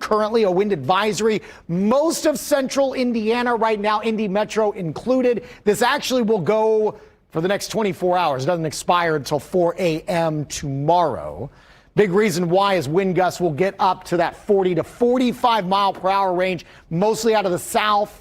currently, a wind advisory. Most of central Indiana right now, Indy Metro included. This actually will go for the next 24 hours. It doesn't expire until 4 a.m. tomorrow. Big reason why is wind gusts will get up to that 40 to 45 mile per hour range, mostly out of the south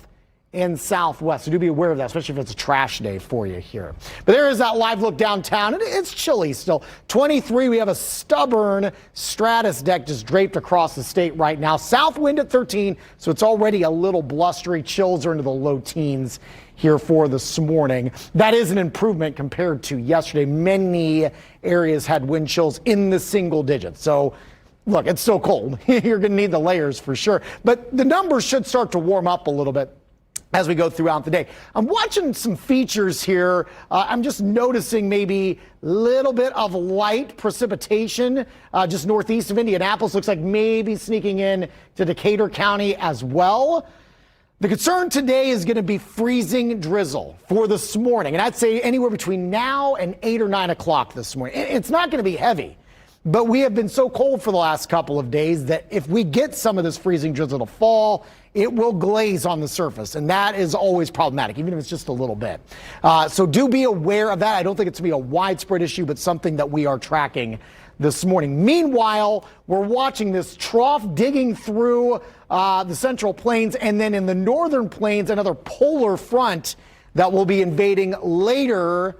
and southwest. So do be aware of that, especially if it's a trash day for you here. But there is that live look downtown. It's chilly still. 23, we have a stubborn stratus deck just draped across the state right now. South wind at 13, so it's already a little blustery. Chills are into the low teens here for this morning. That is an improvement compared to yesterday. Many areas had wind chills in the single digits. So look, it's so cold. You're going to need the layers for sure. But the numbers should start to warm up a little bit as we go throughout the day. I'm watching some features here. I'm just noticing maybe a little bit of light precipitation just northeast of Indianapolis. Looks like maybe sneaking in to Decatur County as well. The concern today is going to be freezing drizzle for this morning. And I'd say anywhere between now and 8 or 9 o'clock this morning. It's not going to be heavy, but we have been so cold for the last couple of days that if we get some of this freezing drizzle to fall, it will glaze on the surface, and that is always problematic, even if it's just a little bit. So do be aware of that. I don't think it's going to be a widespread issue, but something that we are tracking this morning. Meanwhile, we're watching this trough digging through the Central Plains, and then in the northern plains, another polar front that will be invading later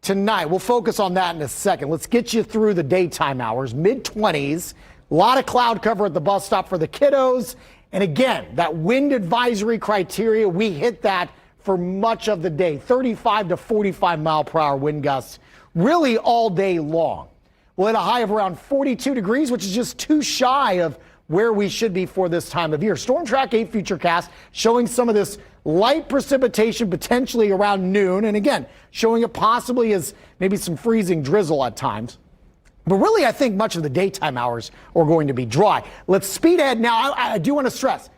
tonight. We'll focus on that in a second. Let's get you through the daytime hours, mid-20s. A lot of cloud cover at the bus stop for the kiddos. And again, that wind advisory criteria, we hit that for much of the day. 35 to 45 mile per hour wind gusts really all day long. We'll hit a high of around 42 degrees, which is just too shy of where we should be for this time of year. Storm Track 8 Futurecast showing some of this light precipitation potentially around noon. And again, showing it possibly as maybe some freezing drizzle at times. But really, I think much of the daytime hours are going to be dry. Let's speed ahead now. I do want to stress,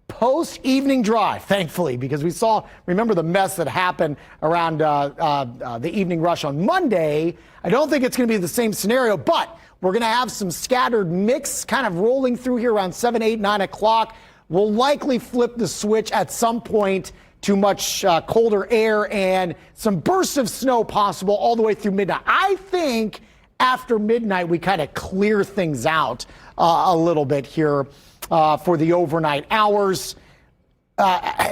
post-evening dry, thankfully, because we saw, remember the mess that happened around the evening rush on Monday. I don't think it's going to be the same scenario, but we're going to have some scattered mix kind of rolling through here around 7, 8, 9 o'clock. We'll likely flip the switch at some point to much colder air and some bursts of snow possible all the way through midnight. I think after midnight, we kind of clear things out a little bit here for the overnight hours.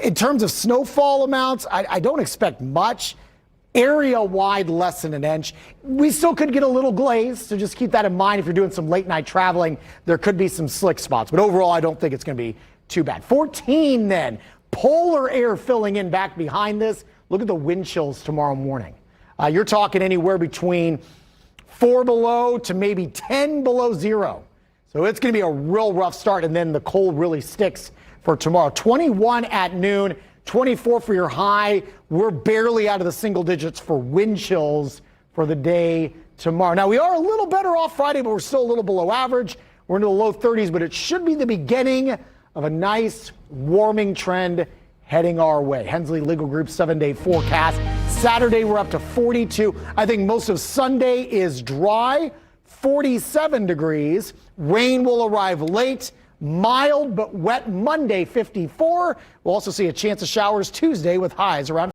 In terms of snowfall amounts, I don't expect much. Area-wide, less than an inch. We still could get a little glaze, so just keep that in mind. If you're doing some late-night traveling, there could be some slick spots. But overall, I don't think it's going to be too bad. 14 then. Polar air filling in back behind this. Look at the wind chills tomorrow morning. You're talking anywhere between 4 below to maybe 10 below zero. So it's going to be a real rough start, and then the cold really sticks for tomorrow. 21 at noon, 24 for your high. We're barely out of the single digits for wind chills for the day tomorrow. Now, we are a little better off Friday, but we're still a little below average. We're into the low 30s, but it should be the beginning of a nice warming trend heading our way. Hensley Legal Group's 7-day forecast. Saturday, we're up to 42. I think most of Sunday is dry, 47 degrees. Rain will arrive late. Mild but wet Monday, 54. We'll also see a chance of showers Tuesday with highs around